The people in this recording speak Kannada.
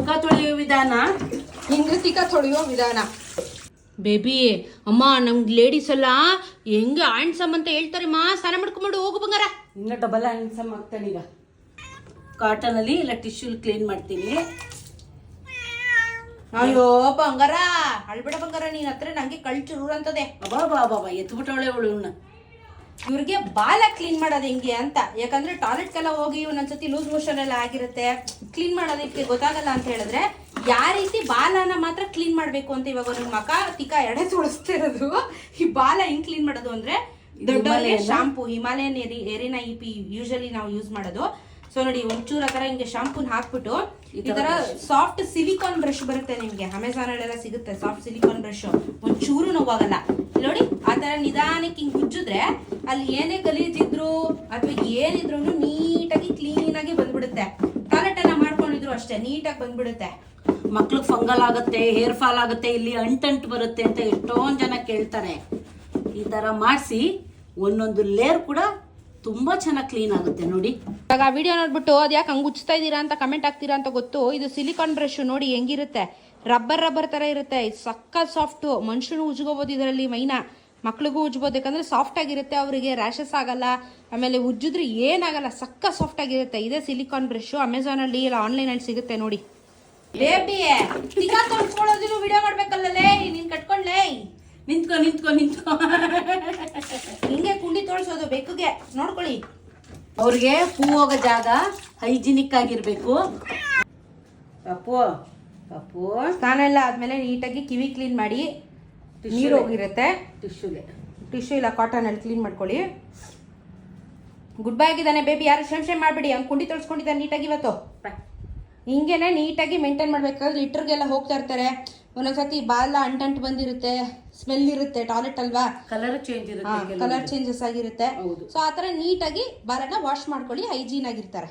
ಮುಖ ತೊಳೆಯುವ ವಿಧಾನ, ಹಿಂಗೆ ತಿಕ್ಕ ತೊಳೆಯುವ ವಿಧಾನ. ಬೇಬಿ ಅಮ್ಮ ನಮ್ಗೆ ಲೇಡೀಸ್ ಎಲ್ಲ ಹೆಂಗೆ ಆಣ್ಸಮ್ ಅಂತ ಹೇಳ್ತಾರೆ ಮಾ. ಸ್ನಾನ ಮಾಡ್ಕೊಂಬಿಡು ಹೋಗು ಬಂಗಾರ. ಇನ್ನು ಡಬಲ್ ಹ್ಯಾಂಡ್ಸಮ್ ಆಗ್ತಾನೆ. ಈಗ ಕಾಟನ್ ಅಲ್ಲಿ ಇಲ್ಲ ಟಿಶ್ಯೂ ಕ್ಲೀನ್ ಮಾಡ್ತೀನಿ. ಅಯ್ಯೋ ಬಂಗಾರ ಅಳ್ಬೇಡ ಬಂಗಾರ, ನೀನ್ ಹತ್ರ ನಂಗೆ ಕಳ್ಚೂರು ಅಂತದೆ. ಅಬ್ಬಾ ಎತ್ಬಿಟ್ಟವಳೆ ಅವಳು. ಇವ್ರಿಗೆ ಬಾಲ ಕ್ಲೀನ್ ಮಾಡೋದು ಹೆಂಗೆ ಅಂತ, ಯಾಕಂದ್ರೆ ಟಾಯ್ಲೆಟ್ಗೆಲ್ಲ ಹೋಗಿ ಒಂದೊಂದ್ಸತಿ ಲೂಸ್ ಮೋಷನ್ ಎಲ್ಲ ಆಗಿರುತ್ತೆ, ಕ್ಲೀನ್ ಮಾಡೋದಕ್ಕೆ ಗೊತ್ತಾಗಲ್ಲ ಅಂತ ಹೇಳಿದ್ರೆ ಯಾವ ರೀತಿ ಬಾಲನ ಮಾತ್ರ ಕ್ಲೀನ್ ಮಾಡ್ಬೇಕು ಅಂತ ಇವಾಗ ಒಂದು ಮಕ ತಿಕ್ಕ ಎಡೆ ತೋರಿಸ್ತಿರೋದು. ಈ ಬಾಲ ಹೆಂಗ್ ಕ್ಲೀನ್ ಮಾಡೋದು ಅಂದ್ರೆ ದೊಡ್ಡವರಿಗೆ shampoo Himalayan Erina EP usually ನಾವು ಯೂಸ್ ಮಾಡೋದು. ಸೊ ನೋಡಿ ಒಂಚೂರು ಆ ತರ ಹಿಂಗೆ ಶಾಂಪೂನ್ ಹಾಕ್ಬಿಟ್ಟು ಈ ತರ ಸಾಫ್ಟ್ ಸಿಲಿಕಾನ್ ಬ್ರಷ್ ಬರುತ್ತೆ ನಿಮ್ಗೆ, ಅಮೆಝಾನ್ ಅಲ್ಲೆಲ್ಲ ಸಿಗುತ್ತೆ ಸಾಫ್ಟ್ ಸಿಲಿಕಾನ್ ಬ್ರಷ್. ಒಂಚೂರು ನೋವಾಗಲ್ಲ ನೋಡಿ. ಆ ತರ ನಿಧಾನಕ್ಕೆ ಹಿಂಗ್ ಉಜ್ಜಿದ್ರೆ ಅಲ್ಲಿ ಏನೇ ಗಲೀಜಿದ್ರು ಅಥವಾ ಏನಿದ್ರು ನೀಟಾಗಿ ಕ್ಲೀನ್ ಆಗಿ ಬಂದ್ಬಿಡುತ್ತೆ. ಟಾಯ್ಲೆಟ್ ಎಲ್ಲ ಮಾಡ್ಕೊಂಡಿದ್ರು ಅಷ್ಟೇ ನೀಟಾಗಿ ಬಂದ್ಬಿಡುತ್ತೆ. ಮಕ್ಳಿಗೆ ಫಂಗಲ್ ಆಗುತ್ತೆ, ಹೇರ್ ಫಾಲ್ ಆಗುತ್ತೆ, ಇಲ್ಲಿ ಅಂಟಂಟು ಬರುತ್ತೆ ಅಂತ ಎಷ್ಟೊಂದು ಜನ ಕೇಳ್ತಾರೆ. ಈ ತರ ಮಾಡಿಸಿ ಒಂದೊಂದು ಲೇಯರ್ ಕೂಡ ತುಂಬಾ ಚೆನ್ನಾಗಿ ಕ್ಲೀನ್ ಆಗುತ್ತೆ ನೋಡಿ. ಇವಾಗ ಆ ವಿಡಿಯೋ ನೋಡ್ಬಿಟ್ಟು ಅದು ಯಾಕೆ ಹಂಗೆ ಉಚ್ತಾ ಇದ್ದೀರಾ ಅಂತ ಕಮೆಂಟ್ ಆಗ್ತೀರಾ ಅಂತ ಗೊತ್ತು. ಇದು ಸಿಲಿಕಾನ್ ಬ್ರಷ್ ನೋಡಿ ಹೆಂಗಿರುತ್ತೆ, ರಬ್ಬರ್ ತರ ಇರುತ್ತೆ. ಸಕ್ಕ ಸಾಫ್ಟ್, ಮನುಷ್ಯನು ಉಜ್ಕೋಬಹುದು ಇದರಲ್ಲಿ, ಮೈನಾ ಮಕ್ಳಿಗೂ ಉಜ್ಬೋದು. ಯಾಕಂದ್ರೆ ಸಾಫ್ಟ್ ಆಗಿರುತ್ತೆ, ಅವರಿಗೆ ರ್ಯಾಷಸ್ ಆಗಲ್ಲ, ಆಮೇಲೆ ಉಜ್ಜಿದ್ರೆ ಏನಾಗಲ್ಲ, ಸಕ್ಕ ಸಾಫ್ಟ್ ಆಗಿರುತ್ತೆ. ಇದೇ ಸಿಲಿಕಾನ್ ಬ್ರಷ್ ಅಮೆಝಾನ್ ಅಲ್ಲಿ ಇಲ್ಲ ಆನ್ಲೈನ್ ಅಲ್ಲಿ ಸಿಗುತ್ತೆ ನೋಡಿ. ಬೇಬಿ ತಿಕ್ಕ ತೊಳ್ಕೊಳ್ಳೋದಿಲ್ಲ ವಿಡಿಯೋ ಮಾಡ್ಬೇಕಲ್ಲೇ ನೀನ್ ಕಟ್ಕೊಂಡ್ಲೇ. ನಿಂತ್ಕೊ ಹಿಂಗೆ ಕುಂಡಿ ತೋಳ್ಸೋದು ಬೆಕ್ಕಗೆ ನೋಡ್ಕೊಳ್ಳಿ. ಅವ್ರಿಗೆ ಪೂ ಹೋಗೋ ಜಾಗ ಹೈಜಿನಿಕ್ ಆಗಿರ್ಬೇಕು. ಪಪ್ಪು ಸ್ನಾನ ಎಲ್ಲ ಆದ್ಮೇಲೆ ನೀಟಾಗಿ ಕಿವಿ ಕ್ಲೀನ್ ಮಾಡಿ, ನೀರು ಹೋಗಿರುತ್ತೆ ಟಿಶ್ಯೂ ಇಲ್ಲ ಕಾಟನ್ ಅಲ್ಲಿ ಕ್ಲೀನ್ ಮಾಡ್ಕೊಳ್ಳಿ. ಗುಡ್ ಬೈ ಆಗಿದ್ದಾನೆ ಬೇಬಿ, ಯಾರು ಶೇಮ್ ಮಾಡ್ಬೇಡಿ. ಅವ್ನು ಕುಂಡಿ ತೊಳ್ಸ್ಕೊಂಡಿದ್ದಾನೆ ನೀಟಾಗಿ ಇವತ್ತು. ಹಿಂಗೇನೆ ನೀಟಾಗಿ ಮೇಂಟೈನ್ ಮಾಡ್ಬೇಕಾದ್ರೆ ಲಿಟರ್ಗೆಲ್ಲ ಹೋಗ್ತಾ ಇರ್ತಾರೆ, ಒಂದೊಂದ್ಸತಿ ಬಾಲ ಅಂಟಂಟು ಬಂದಿರುತ್ತೆ, ಸ್ಮೆಲ್ ಇರುತ್ತೆ ಟಾಯ್ಲೆಟ್ ಅಲ್ವಾ, ಕಲರ್ ಚೇಂಜ್ ಇರುತ್ತೆ, ಕಲರ್ ಚೇಂಜಸ್ ಆಗಿರುತ್ತೆ. ಸೊ ಆತರ ನೀಟಾಗಿ ಬಾಲನ ವಾಶ್ ಮಾಡ್ಕೊಳ್ಳಿ, ಹೈಜೀನ್ ಆಗಿರ್ತಾರೆ.